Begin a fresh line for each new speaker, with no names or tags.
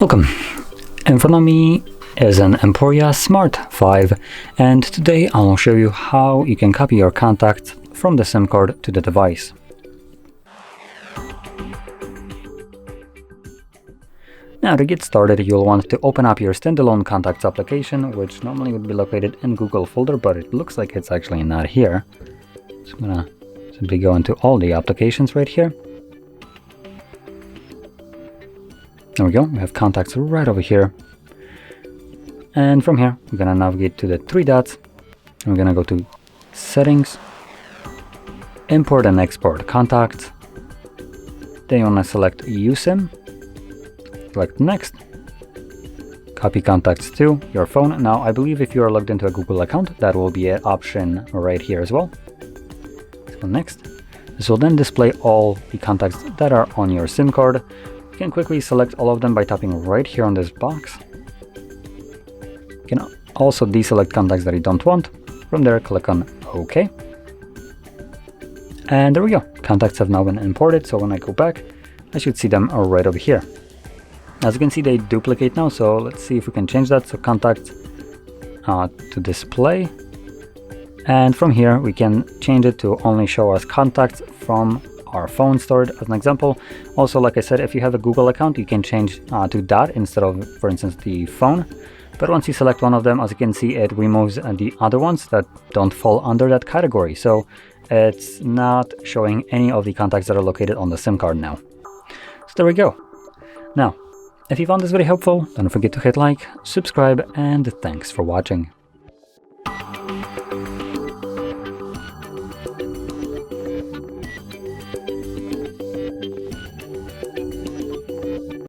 Welcome. In front of me is an EMPORIA Smart.5, and today I'll show you how you can copy your contacts from the SIM card to the device. Now, to get started, you'll want to open up your standalone contacts application, which normally would be located in Google folder, but it looks like it's actually not here. So I'm gonna simply go into all the applications right here. There we go, we have contacts right over here. And from here, we're gonna navigate to the three dots. And we're gonna go to Settings, Import and Export Contacts. Then you wanna select USIM, select Next, copy contacts to your phone. Now, I believe if you are logged into a Google account, that will be an option right here as well. So Next. This will then display all the contacts that are on your SIM card. You can quickly select all of them by tapping right here on this box. You can also deselect contacts that you don't want. From there, click on OK. And there we go. Contacts have now been imported, so when I go back, I should see them right over here. As you can see, they duplicate now, so let's see if we can change that. So contacts to display. And from here, we can change it to only show us contacts from our phone stored as an example. Also, like I said, if you have a Google account, you can change to that instead of, for instance, the phone. But once you select one of them, as you can see, it removes the other ones that don't fall under that category. So it's not showing any of the contacts that are located on the SIM card now. So there we go. Now, if you found this video helpful, don't forget to hit like, subscribe, and thanks for watching.